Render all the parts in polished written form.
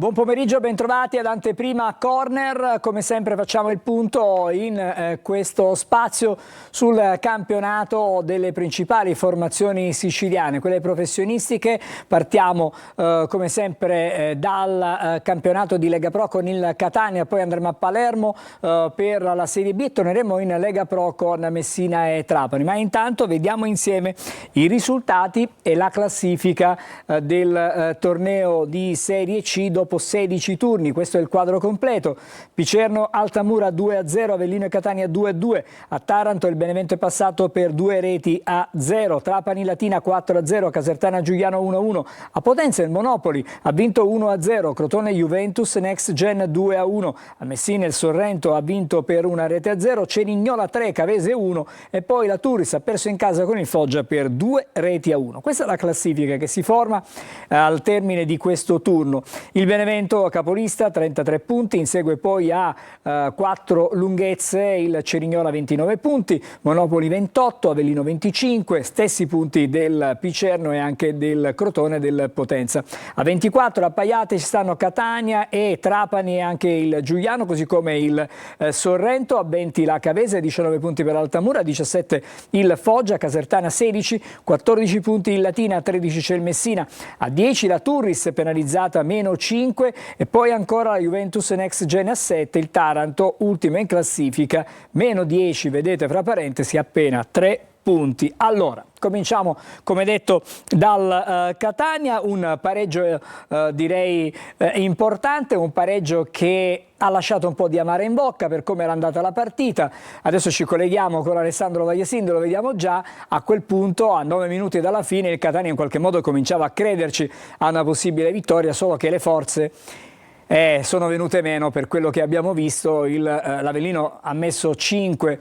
Buon pomeriggio, bentrovati ad Anteprima Corner. Come sempre facciamo il punto in questo spazio sul campionato delle principali formazioni siciliane, quelle professionistiche. Partiamo come sempre dal campionato di Lega Pro con il Catania, poi andremo a Palermo per la Serie B e torneremo in Lega Pro con Messina e Trapani. Ma intanto vediamo insieme i risultati e la classifica del torneo di Serie C dopo 16 turni. Questo è il quadro completo. Picerno Altamura 2-0, Avellino e Catania 2-2, a Taranto il Benevento è passato per 2-0, Trapani Latina 4-0, Casertana Giuliano 1-1, a Potenza il Monopoli ha vinto 1-0, Crotone Juventus Next Gen 2-1, a Messina il Sorrento ha vinto per 1-0, Cerignola 3, Cavese 1 e poi la Turris ha perso in casa con il Foggia per 2-1. Questa è la classifica che si forma al termine di questo turno. Il Benevento capolista 33 punti, insegue poi a 4 lunghezze il Cerignola 29 punti, Monopoli 28, Avellino 25, stessi punti del Picerno e anche del Crotone e del Potenza. A 24 appaiate ci stanno Catania e Trapani e anche il Giuliano, così come il Sorrento, a 20 la Cavese, 19 punti per Altamura, 17 il Foggia, Casertana 16, 14 punti il Latina, 13 c'è il Messina, a 10 la Turris penalizzata meno 5 e poi ancora la Juventus Next Gen a 7, il Taranto ultima in classifica, meno 10, vedete fra parentesi, appena 3 punti. Allora, cominciamo come detto dal Catania, un pareggio direi importante, un pareggio che ha lasciato un po' di amare in bocca per come era andata la partita. Adesso ci colleghiamo con Alessandro Vagliasindolo, lo vediamo già. A quel punto, a 9 minuti dalla fine, il Catania in qualche modo cominciava a crederci a una possibile vittoria, solo che le forze sono venute meno per quello che abbiamo visto. L'Avellino ha messo 5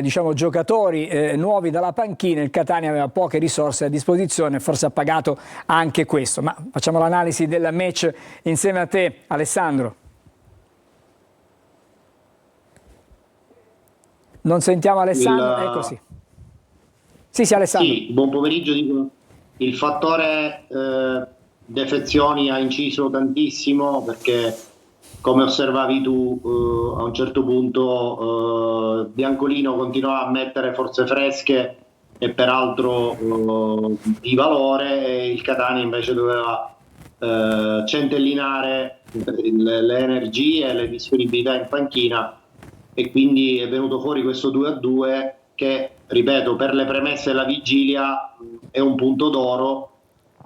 giocatori nuovi dalla panchina, il Catania aveva poche risorse a disposizione, forse ha pagato anche questo. Ma facciamo l'analisi del match insieme a te, Alessandro. Non sentiamo Alessandro, ecco sì. Sì, Alessandro. Sì, buon pomeriggio. Il fattore defezioni ha inciso tantissimo, perché come osservavi tu a un certo punto Biancolino continuava a mettere forze fresche e peraltro di valore, e il Catania invece doveva centellinare le energie e le disponibilità in panchina, e quindi è venuto fuori questo 2-2 che, ripeto, per le premesse della vigilia è un punto d'oro.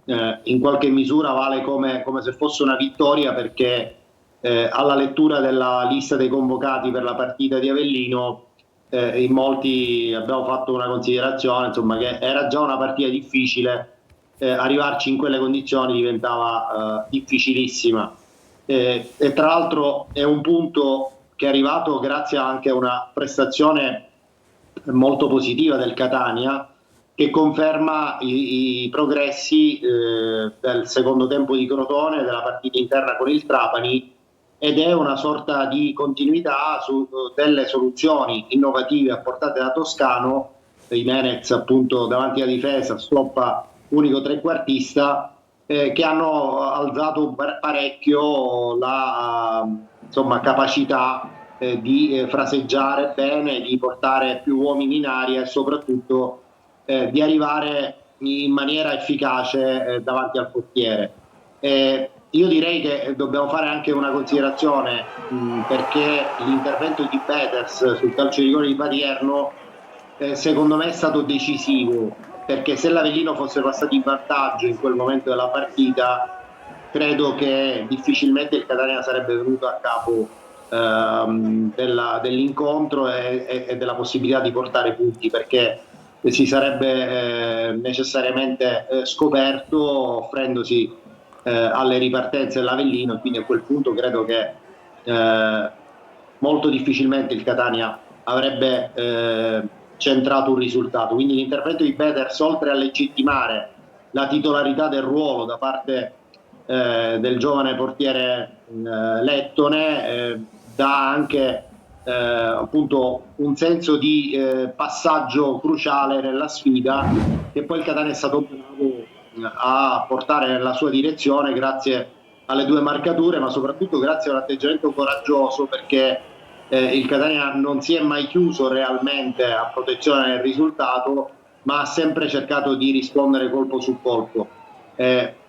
In qualche misura vale come se fosse una vittoria, perché alla lettura della lista dei convocati per la partita di Avellino in molti abbiamo fatto una considerazione, insomma, che era già una partita difficile, arrivarci in quelle condizioni diventava difficilissima, e tra l'altro è un punto che è arrivato grazie anche a una prestazione molto positiva del Catania, che conferma i progressi del secondo tempo di Crotone, della partita interna con il Trapani, ed è una sorta di continuità su delle soluzioni innovative apportate da Toscano, Jimenez appunto davanti alla difesa, Stoppa unico trequartista, che hanno alzato parecchio la capacità di fraseggiare bene, di portare più uomini in aria e soprattutto di arrivare in maniera efficace davanti al portiere. Io direi che dobbiamo fare anche una considerazione, perché l'intervento di Peters sul calcio di rigore di Patierno secondo me è stato decisivo, perché se l'Avellino fosse passato in vantaggio in quel momento della partita, credo che difficilmente il Catania sarebbe venuto a capo dell'incontro e della possibilità di portare punti, perché si sarebbe necessariamente scoperto, offrendosi alle ripartenze dell'Avellino, e quindi a quel punto credo che molto difficilmente il Catania avrebbe centrato un risultato. Quindi l'intervento di Peters, oltre a legittimare la titolarità del ruolo da parte del giovane portiere lettone, dà anche appunto un senso di passaggio cruciale nella sfida, che poi il Catania è stato bravo a portare nella sua direzione grazie alle due marcature, ma soprattutto grazie a un atteggiamento coraggioso, perché il Catania non si è mai chiuso realmente a protezione del risultato, ma ha sempre cercato di rispondere colpo su colpo.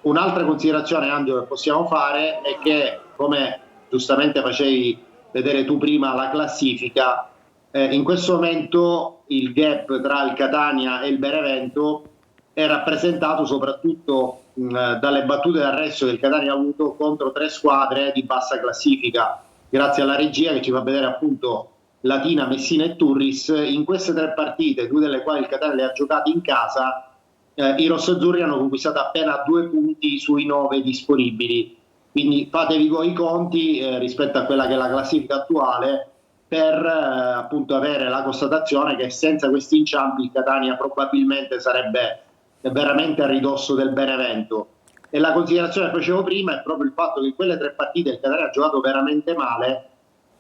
Un'altra considerazione, Angelo, che possiamo fare è che, come giustamente facevi vedere tu prima la classifica, in questo momento il gap tra il Catania e il Benevento è rappresentato soprattutto dalle battute d'arresto che il Catania ha avuto contro 3 squadre di bassa classifica, grazie alla regia che ci fa vedere appunto Latina, Messina e Turris. In queste 3 partite, 2 delle quali il Catania le ha giocate in casa, i rossoazzurri hanno conquistato appena 2 punti sui 9 disponibili. Quindi fatevi voi i conti rispetto a quella che è la classifica attuale, per appunto avere la constatazione che senza questi inciampi il Catania probabilmente sarebbe veramente a ridosso del Benevento. E la considerazione che facevo prima è proprio il fatto che in quelle 3 partite il Catania ha giocato veramente male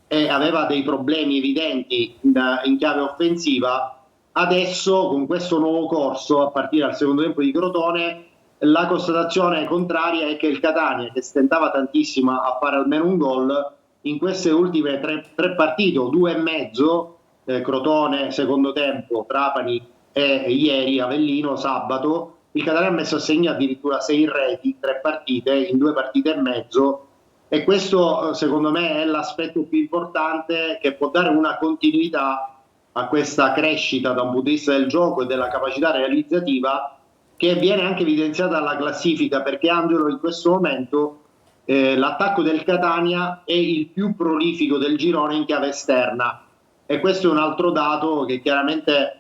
e aveva dei problemi evidenti in chiave offensiva. Adesso, con questo nuovo corso, a partire dal secondo tempo di Crotone, la constatazione contraria è che il Catania, che stentava tantissimo a fare almeno un gol, in queste ultime 3 partite, o 2 e mezzo, Crotone secondo tempo, Trapani e ieri Avellino sabato, il Catania ha messo a segno addirittura 6 reti in 3 partite, in 2 partite e mezzo, e questo secondo me è l'aspetto più importante che può dare una continuità a questa crescita da un punto di vista del gioco e della capacità realizzativa, che viene anche evidenziata dalla classifica, perché Angelo, in questo momento l'attacco del Catania è il più prolifico del girone in chiave esterna, e questo è un altro dato che chiaramente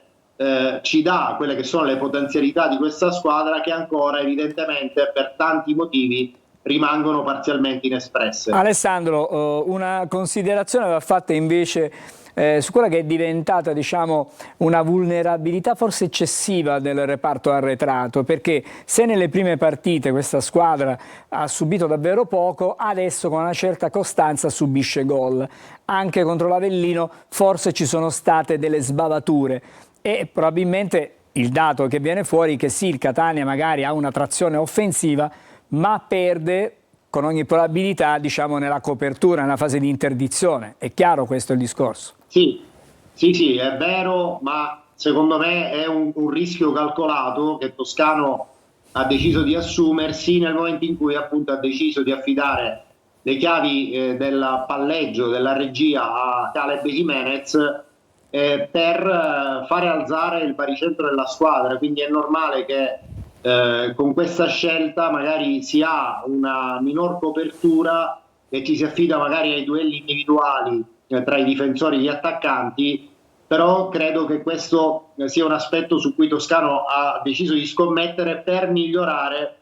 ci dà quelle che sono le potenzialità di questa squadra, che ancora evidentemente per tanti motivi rimangono parzialmente inespresse. Alessandro, una considerazione va fatta invece su quella che è diventata, diciamo, una vulnerabilità forse eccessiva del reparto arretrato, perché se nelle prime partite questa squadra ha subito davvero poco, adesso con una certa costanza subisce gol. Anche contro l'Avellino forse ci sono state delle sbavature, e probabilmente il dato che viene fuori è che sì, il Catania magari ha una trazione offensiva, ma perde con ogni probabilità, diciamo, nella copertura, nella fase di interdizione. È chiaro questo il discorso? Sì, è vero, ma secondo me è un rischio calcolato che Toscano ha deciso di assumersi nel momento in cui appunto ha deciso di affidare le chiavi del palleggio, della regia a Caleb Jimenez per fare alzare il baricentro della squadra. Quindi è normale che con questa scelta magari si ha una minor copertura e ci si affida magari ai duelli individuali tra i difensori e gli attaccanti, però credo che questo sia un aspetto su cui Toscano ha deciso di scommettere per migliorare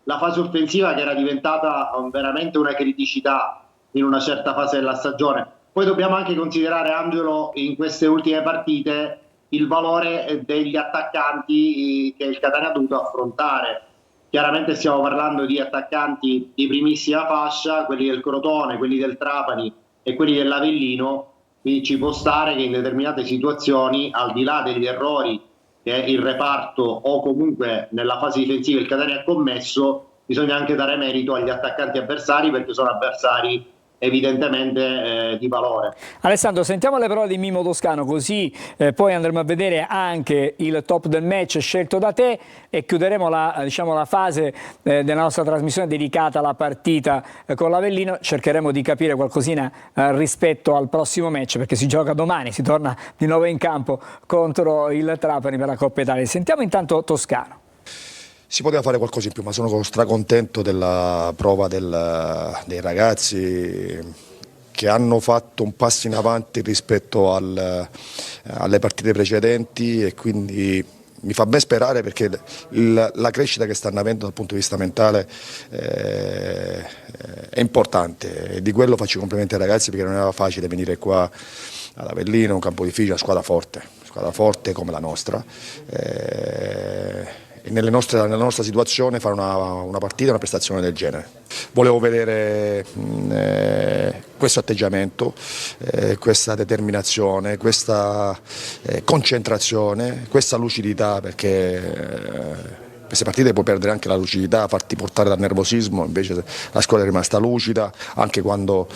la fase offensiva, che era diventata veramente una criticità in una certa fase della stagione. Poi dobbiamo anche considerare, Angelo, in queste ultime partite il valore degli attaccanti che il Catania ha dovuto affrontare. Chiaramente stiamo parlando di attaccanti di primissima fascia, quelli del Crotone, quelli del Trapani e quelli dell'Avellino, quindi ci può stare che in determinate situazioni, al di là degli errori che il reparto o comunque nella fase difensiva il Catania ha commesso, bisogna anche dare merito agli attaccanti avversari, perché sono avversari evidentemente di valore. Alessandro, sentiamo le parole di Mimmo Toscano, così poi andremo a vedere anche il top del match scelto da te e chiuderemo la fase della nostra trasmissione dedicata alla partita con l'Avellino. Cercheremo di capire qualcosina rispetto al prossimo match, perché si gioca domani, si torna di nuovo in campo contro il Trapani per la Coppa Italia. Sentiamo intanto Toscano. Si poteva fare qualcosa in più, ma sono stracontento della prova dei ragazzi, che hanno fatto un passo in avanti rispetto alle partite precedenti, e quindi mi fa ben sperare, perché la crescita che stanno avendo dal punto di vista mentale è importante, e di quello faccio i complimenti ai ragazzi, perché non era facile venire qua ad Avellino, un campo difficile, una squadra forte come la nostra. E nella nostra situazione fare una partita, una prestazione del genere. Volevo vedere questo atteggiamento, questa determinazione, questa concentrazione, questa lucidità, perché queste partite puoi perdere anche la lucidità, farti portare dal nervosismo, invece la squadra è rimasta lucida anche quando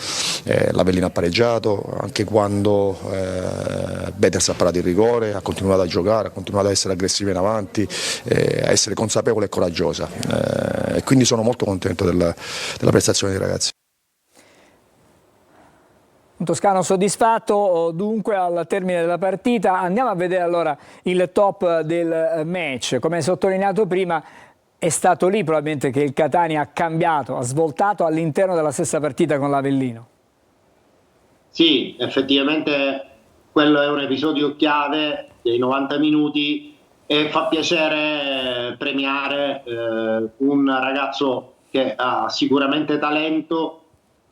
l'Avellino ha pareggiato, anche quando Betters ha parato il rigore, ha continuato a giocare, ha continuato ad essere aggressiva in avanti, a essere consapevole e coraggiosa, e quindi sono molto contento della prestazione dei ragazzi. Un toscano soddisfatto dunque al termine della partita. Andiamo a vedere allora il top del match. Come sottolineato prima, è stato lì probabilmente che il Catania ha cambiato, ha svoltato all'interno della stessa partita con l'Avellino. Sì, effettivamente quello è un episodio chiave dei 90 minuti e fa piacere premiare un ragazzo che ha sicuramente talento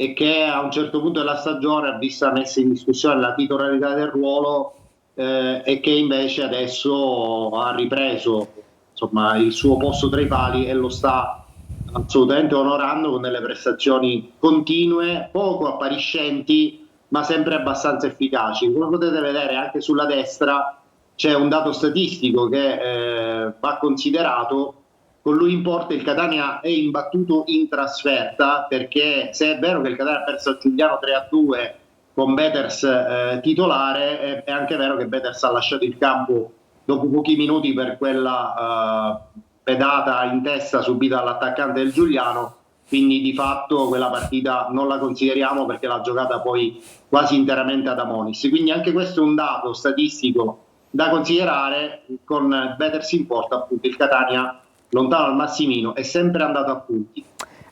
e che a un certo punto della stagione ha visto messa in discussione la titolarità del ruolo e che invece adesso ha ripreso, insomma, il suo posto tra i pali e lo sta assolutamente onorando con delle prestazioni continue, poco appariscenti ma sempre abbastanza efficaci. Come potete vedere anche sulla destra c'è un dato statistico che va considerato. Con lui in porta il Catania è imbattuto in trasferta, perché se è vero che il Catania ha perso a Giuliano 3-2 con Betters titolare, è anche vero che Betters ha lasciato il campo dopo pochi minuti per quella pedata in testa subita dall'attaccante del Giuliano, quindi di fatto quella partita non la consideriamo perché l'ha giocata poi quasi interamente ad Amonis. Quindi anche questo è un dato statistico da considerare. Con Betters in porta appunto il Catania, lontano al Massimino, è sempre andato a punti.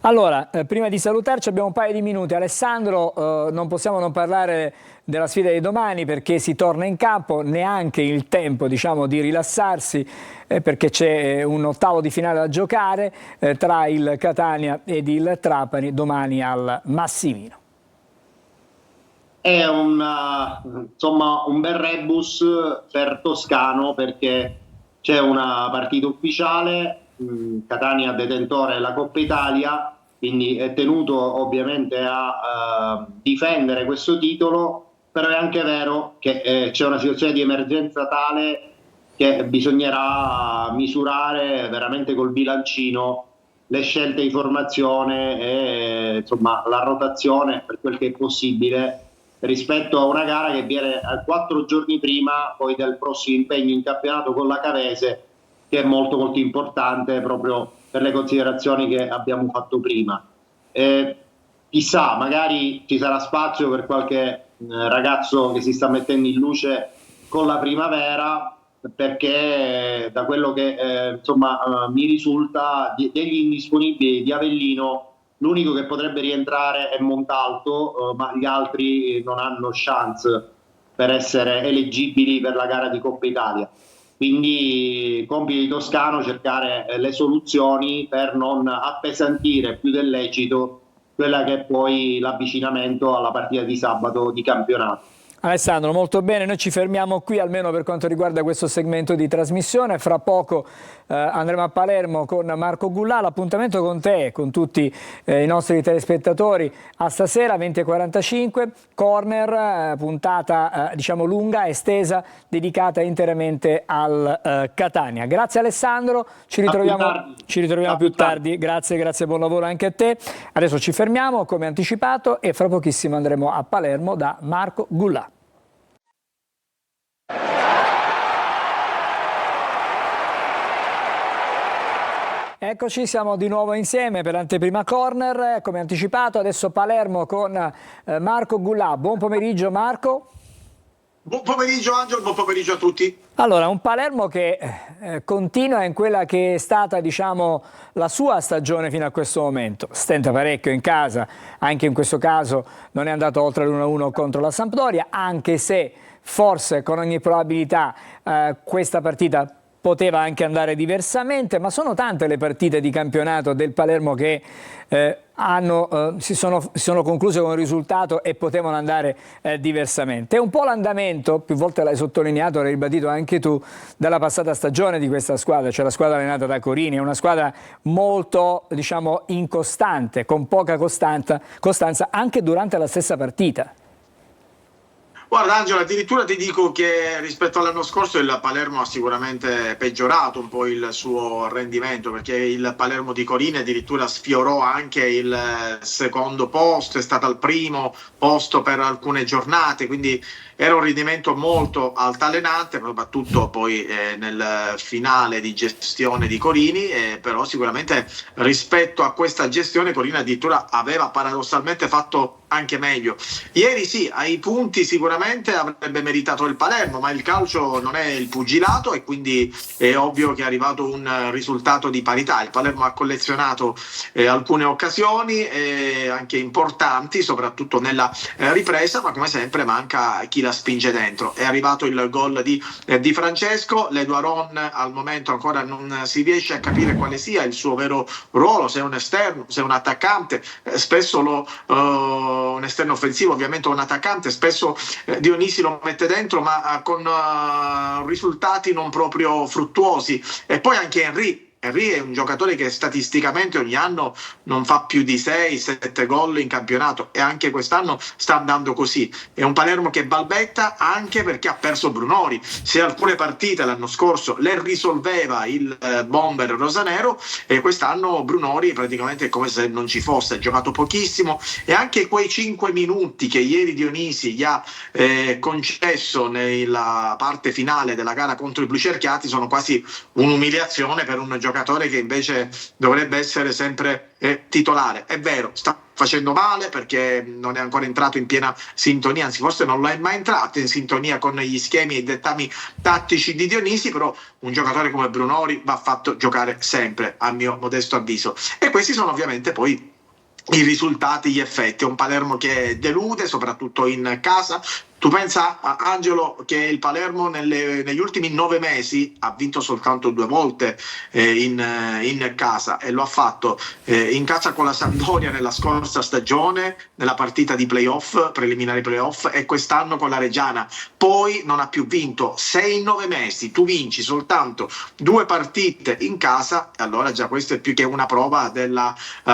Allora, prima di salutarci abbiamo un paio di minuti. Alessandro, non possiamo non parlare della sfida di domani perché si torna in campo, neanche il tempo diciamo di rilassarsi perché c'è un ottavo di finale da giocare tra il Catania ed il Trapani domani al Massimino. È insomma, un bel rebus per Toscano, perché c'è una partita ufficiale, Catania detentore della Coppa Italia, quindi è tenuto ovviamente a difendere questo titolo, però è anche vero che c'è una situazione di emergenza tale che bisognerà misurare veramente col bilancino le scelte di formazione e insomma la rotazione per quel che è possibile rispetto a una gara che viene 4 giorni prima poi del prossimo impegno in campionato con la Cavese, che è molto molto importante proprio per le considerazioni che abbiamo fatto prima. Chissà, magari ci sarà spazio per qualche ragazzo che si sta mettendo in luce con la primavera, perché da quello che insomma mi risulta degli indisponibili di Avellino l'unico che potrebbe rientrare è Montalto, ma gli altri non hanno chance per essere eleggibili per la gara di Coppa Italia. Quindi compito di Toscano cercare le soluzioni per non appesantire più del lecito quella che è poi l'avvicinamento alla partita di sabato di campionato. Alessandro, molto bene, noi ci fermiamo qui almeno per quanto riguarda questo segmento di trasmissione. Fra poco andremo a Palermo con Marco Gullà. L'appuntamento con te e con tutti i nostri telespettatori a stasera 20:45, corner, puntata diciamo lunga, estesa, dedicata interamente al Catania. Grazie Alessandro, ci ritroviamo più tardi. Grazie, buon lavoro anche a te. Adesso ci fermiamo come anticipato e fra pochissimo andremo a Palermo da Marco Gullà. Eccoci, siamo di nuovo insieme per l'anteprima corner, come anticipato. Adesso Palermo con Marco Gullà. Buon pomeriggio Marco. Buon pomeriggio Angelo, buon pomeriggio a tutti. Allora, un Palermo che continua in quella che è stata, diciamo, la sua stagione fino a questo momento. Stenta parecchio in casa, anche in questo caso non è andato oltre l'1-1 contro la Sampdoria, anche se forse con ogni probabilità questa partita poteva anche andare diversamente, ma sono tante le partite di campionato del Palermo che si sono concluse con un risultato e potevano andare diversamente. È un po' l'andamento, più volte l'hai sottolineato, l'hai ribadito anche tu, dalla passata stagione di questa squadra, cioè la squadra allenata da Corini, è una squadra molto, diciamo, incostante, con poca costanza anche durante la stessa partita. Guarda Angelo, addirittura ti dico che rispetto all'anno scorso il Palermo ha sicuramente peggiorato un po' il suo rendimento, perché il Palermo di Corini addirittura sfiorò anche il secondo posto, è stato al primo posto per alcune giornate, quindi era un rendimento molto altalenante, soprattutto poi nel finale di gestione di Corini, però sicuramente rispetto a questa gestione Corini addirittura aveva paradossalmente fatto anche meglio. Ieri sì, ai punti sicuramente avrebbe meritato il Palermo, ma il calcio non è il pugilato e quindi è ovvio che è arrivato un risultato di parità. Il Palermo ha collezionato alcune occasioni anche importanti, soprattutto nella ripresa, ma come sempre manca chi la spinge dentro. È arrivato il gol di Francesco, l'Eduaron al momento ancora non si riesce a capire quale sia il suo vero ruolo, se è un esterno, se è un attaccante, spesso un esterno offensivo, ovviamente un attaccante, spesso Dionisi lo mette dentro ma con risultati non proprio fruttuosi. E poi anche Henry è un giocatore che statisticamente ogni anno non fa più di 6-7 gol in campionato e anche quest'anno sta andando così. È un Palermo che balbetta anche perché ha perso Brunori. Se alcune partite l'anno scorso le risolveva il bomber rosanero, e quest'anno Brunori praticamente è come se non ci fosse, ha giocato pochissimo e anche quei 5 minuti che ieri Dionisi gli ha concesso nella parte finale della gara contro i Blucerchiati sono quasi un'umiliazione per un giocatore che invece dovrebbe essere sempre titolare. È vero, sta facendo male perché non è ancora entrato in piena sintonia, anzi forse non lo è mai entrato in sintonia con gli schemi e i dettami tattici di Dionisi, però un giocatore come Brunori va fatto giocare sempre, a mio modesto avviso. E questi sono ovviamente poi i risultati, gli effetti. È un Palermo che delude, soprattutto in casa. Tu pensa, Angelo, che il Palermo negli ultimi 9 mesi ha vinto soltanto 2 volte in casa, e lo ha fatto in casa con la Sampdoria nella scorsa stagione, nella partita di playoff, preliminari playoff, e quest'anno con la Reggiana. Poi non ha più vinto. Se in 9 mesi tu vinci soltanto 2 partite in casa, allora già questo è più che una prova della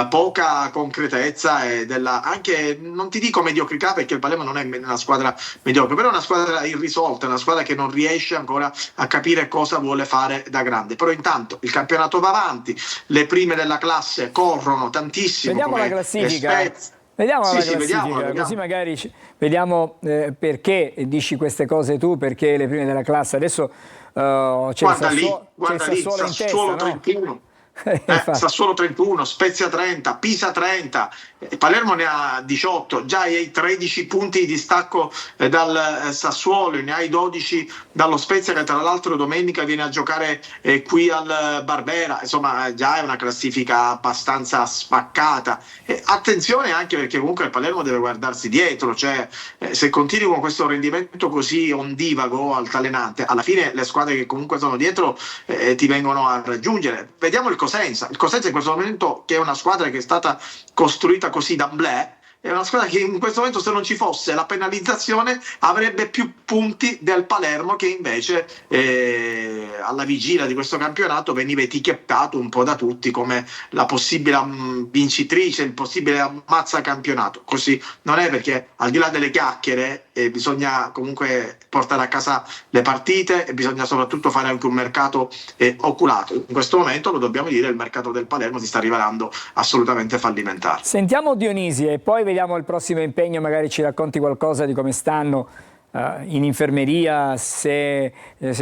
poca concretezza e della, anche, non ti dico mediocrità, perché il Palermo non è una squadra mediocre, però è una squadra irrisolta, è una squadra che non riesce ancora a capire cosa vuole fare da grande. Però intanto il campionato va avanti, le prime della classe corrono tantissimo. Vediamo la classifica. Vediamo la classifica, vediamo. Così magari vediamo perché dici queste cose tu, perché le prime della classe. Adesso c'è il Sassuolo in testa, 31. No? Sassuolo 31, Spezia 30, Pisa 30, Palermo ne ha 18, già hai 13 punti di distacco dal Sassuolo, ne hai 12 dallo Spezia, che tra l'altro domenica viene a giocare qui al Barbera. Insomma, già è una classifica abbastanza spaccata. Attenzione anche perché comunque il Palermo deve guardarsi dietro, cioè se continui con questo rendimento così ondivago, altalenante, alla fine le squadre che comunque sono dietro ti vengono a raggiungere. Vediamo il Cosenza in questo momento, che è una squadra che è stata costruita così d'amblè, è una squadra che in questo momento, se non ci fosse la penalizzazione, avrebbe più punti del Palermo, che invece alla vigilia di questo campionato veniva etichettato un po' da tutti come la possibile vincitrice, il possibile ammazza campionato. Così non è, perché al di là delle chiacchiere bisogna comunque portare a casa le partite e bisogna soprattutto fare anche un mercato oculato. In questo momento, lo dobbiamo dire, il mercato del Palermo si sta rivelando assolutamente fallimentare. Sentiamo Dionisi e poi vediamo il prossimo impegno, magari ci racconti qualcosa di come stanno in infermeria, se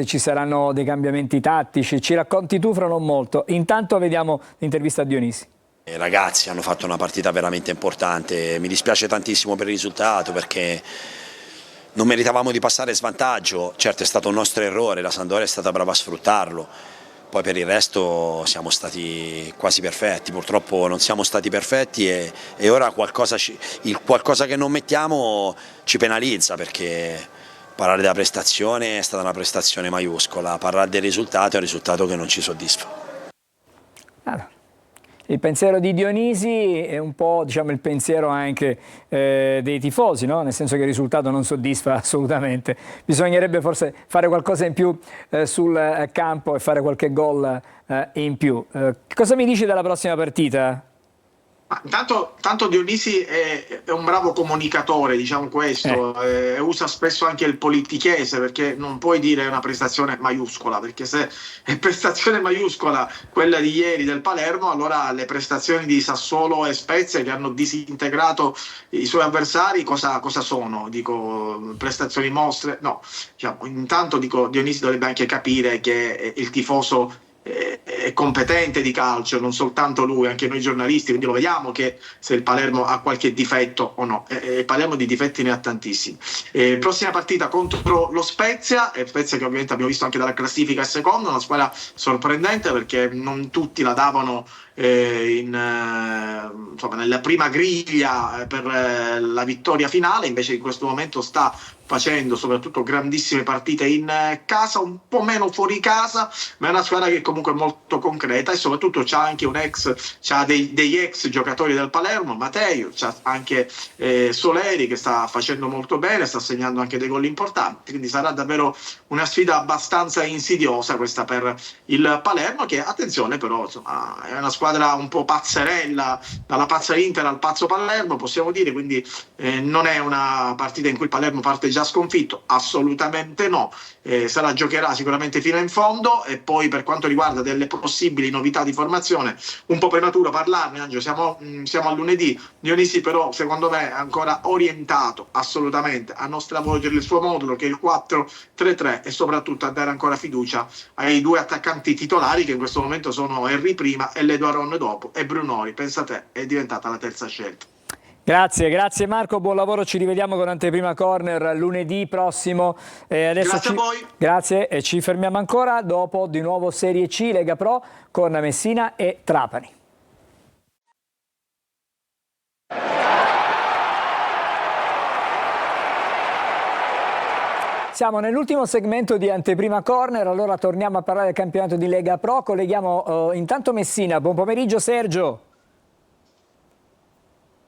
ci saranno dei cambiamenti tattici, ci racconti tu fra non molto. Intanto vediamo l'intervista a Dionisi. I ragazzi hanno fatto una partita veramente importante, mi dispiace tantissimo per il risultato, perché non meritavamo di passare svantaggio. Certo, è stato un nostro errore, la Sampdoria è stata brava a sfruttarlo, poi per il resto siamo stati quasi perfetti. Purtroppo non siamo stati perfetti e ora il qualcosa che non mettiamo ci penalizza, perché parlare della prestazione è stata una prestazione maiuscola, parlare del risultato è un risultato che non ci soddisfa. Il pensiero di Dionisi è un po', diciamo, il pensiero anche dei tifosi, no? Nel senso che il risultato non soddisfa assolutamente. Bisognerebbe forse fare qualcosa in più sul campo e fare qualche gol in più. Cosa mi dici della prossima partita? Tanto Dionisi è un bravo comunicatore, diciamo questo, usa spesso anche il politichese, perché non puoi dire una prestazione maiuscola, perché se è prestazione maiuscola quella di ieri del Palermo, allora le prestazioni di Sassuolo e Spezia, che hanno disintegrato i suoi avversari, cosa sono? Dico, prestazioni mostre? No, diciamo, intanto dico, Dionisi dovrebbe anche capire che il tifoso è competente di calcio, non soltanto lui, anche noi giornalisti, quindi lo vediamo che se il Palermo ha qualche difetto o no. Il Palermo di difetti ne ha tantissimi. Prossima partita contro lo Spezia, Spezia che ovviamente abbiamo visto anche dalla classifica è seconda, una squadra sorprendente perché non tutti la davano insomma, nella prima griglia per la vittoria finale, invece in questo momento sta facendo soprattutto grandissime partite in casa, un po' meno fuori casa, ma è una squadra che comunque è molto concreta e soprattutto c'ha anche c'ha degli ex giocatori del Palermo, Matteo, c'ha anche Soleri che sta facendo molto bene, sta segnando anche dei gol importanti, quindi sarà davvero una sfida abbastanza insidiosa questa per il Palermo, che attenzione però insomma, è una squadra un po' pazzerella, dalla pazza Inter al pazzo Palermo possiamo dire, quindi non è una partita in cui il Palermo parte già sconfitto, assolutamente no, se la giocherà sicuramente fino in fondo. E poi per quanto riguarda delle possibili novità di formazione, un po' prematuro parlarne, Angelo, siamo a lunedì, Dionisi però secondo me è ancora orientato assolutamente a non stravolgere il suo modulo che è il 4-3-3 e soprattutto a dare ancora fiducia ai due attaccanti titolari che in questo momento sono Henry prima e Ledo Aron dopo, e Brunori, pensa te, è diventata la terza scelta. Grazie Marco, buon lavoro, ci rivediamo con Anteprima Corner lunedì prossimo. Grazie a voi. Grazie e ci fermiamo ancora dopo di nuovo Serie C Lega Pro con Messina e Trapani. Siamo nell'ultimo segmento di Anteprima Corner, allora torniamo a parlare del campionato di Lega Pro, colleghiamo intanto Messina. Buon pomeriggio Sergio.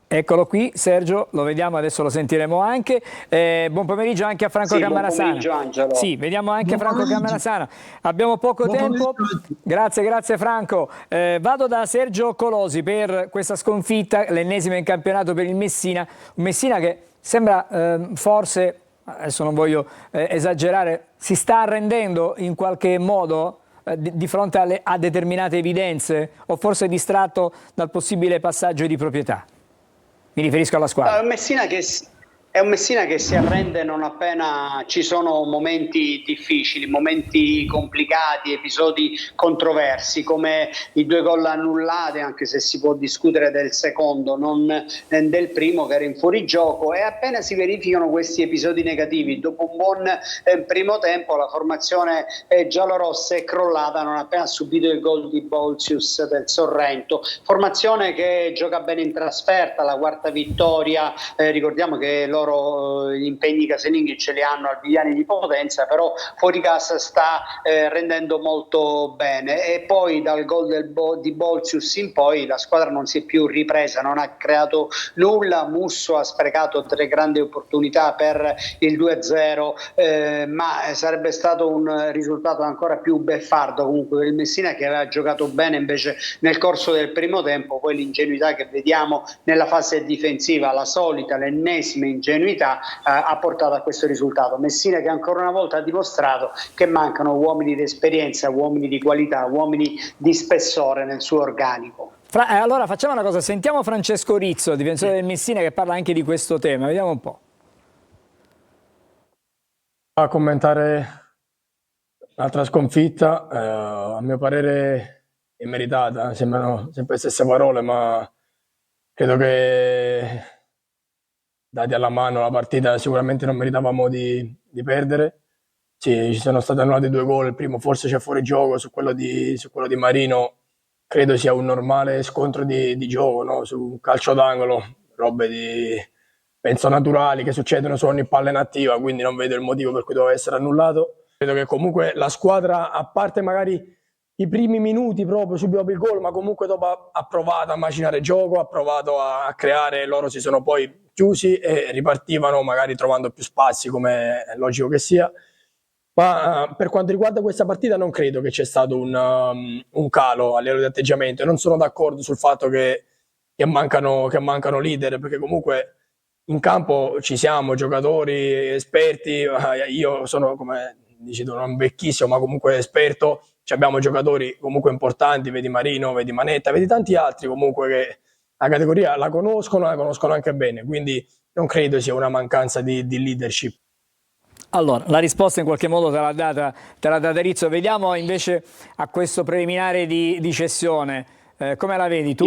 Eccolo qui, Sergio, lo vediamo, adesso lo sentiremo anche. Buon pomeriggio anche a Franco Cammarasana. Buon pomeriggio Angelo. Sì, vediamo anche Franco Cammarasana. Abbiamo poco tempo. Grazie Franco. Vado da Sergio Colosi per questa sconfitta, l'ennesima in campionato per il Messina. Un Messina che sembra forse, adesso non voglio esagerare, si sta arrendendo in qualche modo di fronte a determinate evidenze o forse distratto dal possibile passaggio di proprietà. Mi riferisco alla squadra. È un Messina che si arrende non appena ci sono momenti difficili, momenti complicati, episodi controversi come i 2 gol annullati, anche se si può discutere del secondo, non del primo che era in fuorigioco, e appena si verificano questi episodi negativi, dopo un buon primo tempo la formazione giallorossa è crollata non appena ha subito il gol di Bolzius del Sorrento, formazione che gioca bene in trasferta, la quarta vittoria, ricordiamo che loro gli impegni casalinghi ce li hanno al Viviani di Potenza, però fuori casa sta rendendo molto bene, e poi dal gol di Bolzius in poi la squadra non si è più ripresa, non ha creato nulla. Musso ha sprecato 3 grandi opportunità per il 2-0, ma sarebbe stato un risultato ancora più beffardo comunque per il Messina, che aveva giocato bene invece nel corso del primo tempo. Poi l'ingenuità che vediamo nella fase difensiva, la solita, l'ennesima ingenuità, ha portato a questo risultato. Messina che ancora una volta ha dimostrato che mancano uomini di esperienza, uomini di qualità, uomini di spessore nel suo organico. Allora facciamo una cosa, sentiamo Francesco Rizzo, difensore del Messina, che parla anche di questo tema, vediamo un po'. A commentare l'altra sconfitta, a mio parere immeritata, sembrano sempre le stesse parole, ma credo che dati alla mano la partita sicuramente non meritavamo di perdere. Sì, ci sono stati annullati 2 gol, il primo forse c'è fuori gioco, su quello di Marino credo sia un normale scontro di gioco, no? Su un calcio d'angolo, robe penso naturali che succedono su ogni palla inattiva, quindi non vedo il motivo per cui doveva essere annullato. Credo che comunque la squadra, a parte magari i primi minuti proprio subito dopo il gol, ma comunque dopo ha provato a macinare gioco, ha provato a creare, loro si sono poi chiusi e ripartivano magari trovando più spazi, come è logico che sia. Ma per quanto riguarda questa partita non credo che c'è stato un calo a livello di atteggiamento. Non sono d'accordo sul fatto che mancano leader, perché comunque in campo ci siamo, giocatori esperti, io sono, come dici tu, non vecchissimo, ma comunque esperto, abbiamo giocatori comunque importanti, vedi Marino, vedi Manetta, vedi tanti altri comunque che la categoria la conoscono anche bene, quindi non credo sia una mancanza di leadership. Allora, la risposta in qualche modo te l'ha data Rizzo. Vediamo invece a questo preliminare di cessione, come la vedi tu?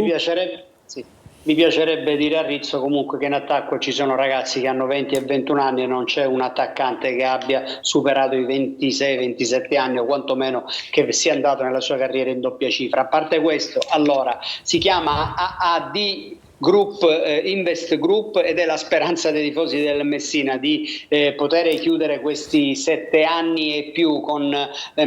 Mi piacerebbe dire a Rizzo comunque che in attacco ci sono ragazzi che hanno 20 e 21 anni e non c'è un attaccante che abbia superato i 26-27 anni o quantomeno che sia andato nella sua carriera in doppia cifra. A parte questo, allora, si chiama AAD Group, Invest Group, ed è la speranza dei tifosi del Messina di poter chiudere questi 7 anni e più con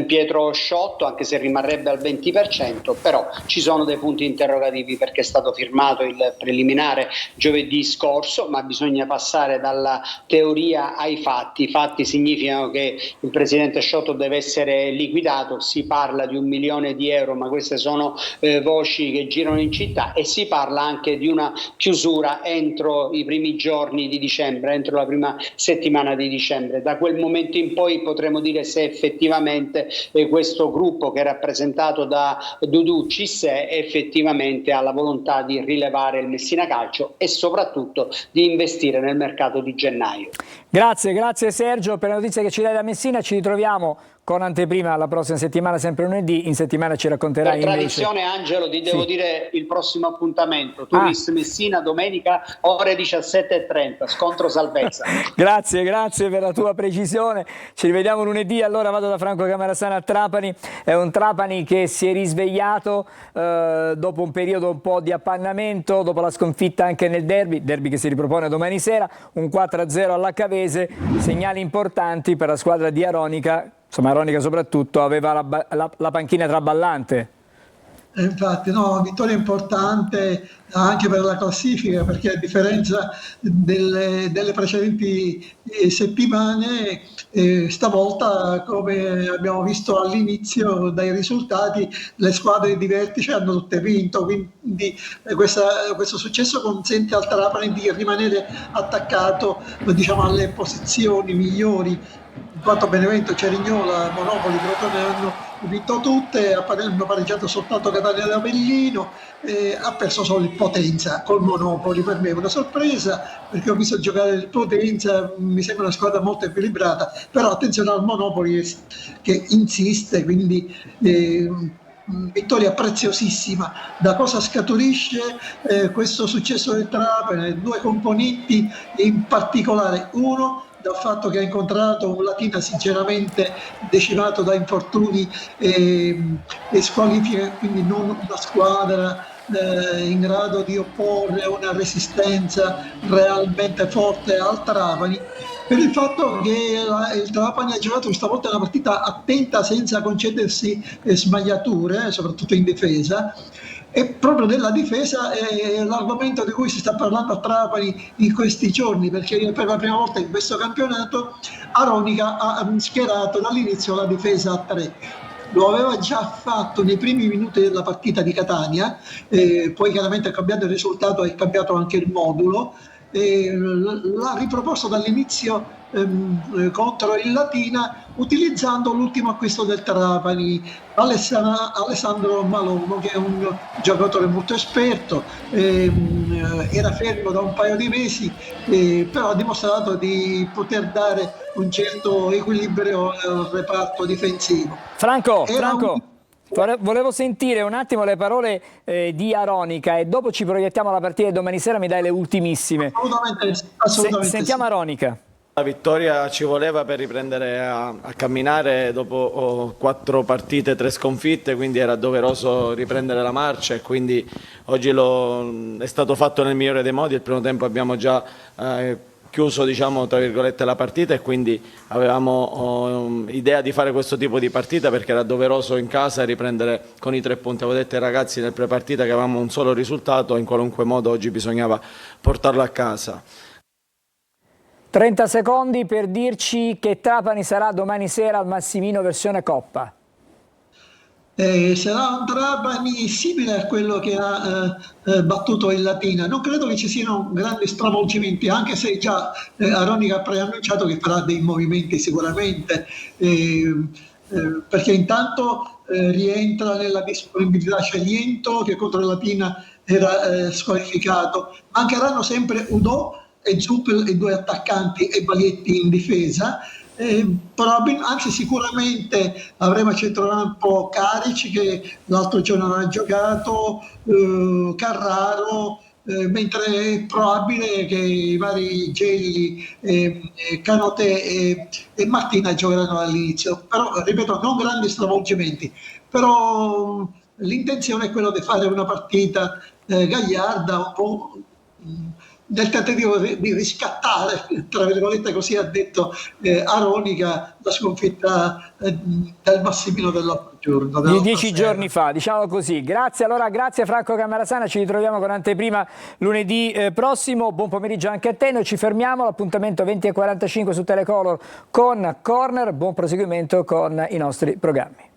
Pietro Sciotto, anche se rimarrebbe al 20%, però ci sono dei punti interrogativi perché è stato firmato il preliminare giovedì scorso, ma bisogna passare dalla teoria ai fatti. I fatti significano che il presidente Sciotto deve essere liquidato, si parla di 1 milione di euro, ma queste sono voci che girano in città, e si parla anche di una chiusura entro i primi giorni di dicembre, entro la prima settimana di dicembre. Da quel momento in poi potremo dire se effettivamente questo gruppo, che è rappresentato da Dudu Cissé, effettivamente ha la volontà di rilevare il Messina Calcio e soprattutto di investire nel mercato di gennaio. Grazie Sergio per le notizie che ci dai da Messina. Ci ritroviamo con anteprima la prossima settimana, sempre lunedì. In settimana ci racconterai per tradizione invece... Angelo, ti devo dire il prossimo appuntamento: Turris Messina, domenica ore 17:30, scontro salvezza. Grazie per la tua precisione. Ci rivediamo lunedì. Allora vado da Franco Camarassana a Trapani. È un Trapani che si è risvegliato dopo un periodo un po' di appannamento, dopo la sconfitta anche nel derby che si ripropone domani sera, un 4-0 all'HV. Segnali importanti per la squadra di Aronica. Insomma, Aronica soprattutto aveva la panchina traballante. Infatti, no, vittoria importante anche per la classifica, perché a differenza delle precedenti settimane, stavolta, come abbiamo visto all'inizio dai risultati, le squadre di vertice hanno tutte vinto, quindi questo successo consente al Trapani di rimanere attaccato, diciamo, alle posizioni migliori. In quanto Benevento, Cerignola, Monopoli, Crotone hanno vinto tutte, hanno pareggiato soltanto Catania da Avellino, ha perso solo il Potenza col Monopoli. Per me è una sorpresa, perché ho visto giocare il Potenza, mi sembra una squadra molto equilibrata, però attenzione al Monopoli che insiste, quindi vittoria preziosissima. Da cosa scaturisce questo successo del Trapani? Due componenti in particolare: uno, dal fatto che ha incontrato un Latina sinceramente decimato da infortuni e squalifiche, quindi non una squadra in grado di opporre una resistenza realmente forte al Trapani, per il fatto che il Trapani ha giocato questa volta una partita attenta, senza concedersi sbagliature, soprattutto in difesa. E proprio della difesa è l'argomento di cui si sta parlando a Trapani in questi giorni, perché per la prima volta in questo campionato Aronica ha schierato dall'inizio la difesa a 3. Lo aveva già fatto nei primi minuti della partita di Catania, poi chiaramente ha cambiato il risultato e cambiato anche il modulo. L'ha riproposto dall'inizio contro il Latina, utilizzando l'ultimo acquisto del Trapani, Alessandro Malomo, che è un giocatore molto esperto, era fermo da un paio di mesi, però ha dimostrato di poter dare un certo equilibrio al reparto difensivo. Franco, volevo sentire un attimo le parole di Aronica e dopo ci proiettiamo alla partita di domani sera, mi dai le ultimissime. Assolutamente Sentiamo sì. Aronica. La vittoria ci voleva per riprendere a camminare dopo 4 partite, 3 sconfitte, quindi era doveroso riprendere la marcia, e quindi oggi è stato fatto nel migliore dei modi. Il primo tempo abbiamo già chiuso, diciamo, tra virgolette, la partita, e quindi avevamo idea di fare questo tipo di partita perché era doveroso in casa riprendere con i 3 punti. Avevo detto ai ragazzi nel prepartita che avevamo un solo risultato, in qualunque modo oggi bisognava portarlo a casa. 30 secondi per dirci che Trapani sarà domani sera al Massimino versione Coppa. Sarà un Trapani simile a quello che ha battuto il Latina. Non credo che ci siano grandi stravolgimenti, anche se già Aronica ha preannunciato che farà dei movimenti sicuramente, perché intanto rientra nella disponibilità Cegliento, che contro il Latina era squalificato. Mancheranno sempre Udò e Zuppel, i due attaccanti, e Baghetti in difesa. Anzi, sicuramente avremo a centrocampo Carici, che l'altro giorno non ha giocato, Carraro, mentre è probabile che i vari Gelli, Canotè e Martina giocheranno all'inizio. Però, ripeto, non grandi stravolgimenti, però l'intenzione è quella di fare una partita gagliarda, un po' nel tentativo di riscattare, tra virgolette, così ha detto Aronica, la sconfitta del Massimino dell'altro giorno. Di 10 giorni fa, diciamo così. Grazie Franco Cammarasana, ci ritroviamo con anteprima lunedì prossimo. Buon pomeriggio anche a te, noi ci fermiamo, l'appuntamento 20:45 su Telecolor con Corner, buon proseguimento con i nostri programmi.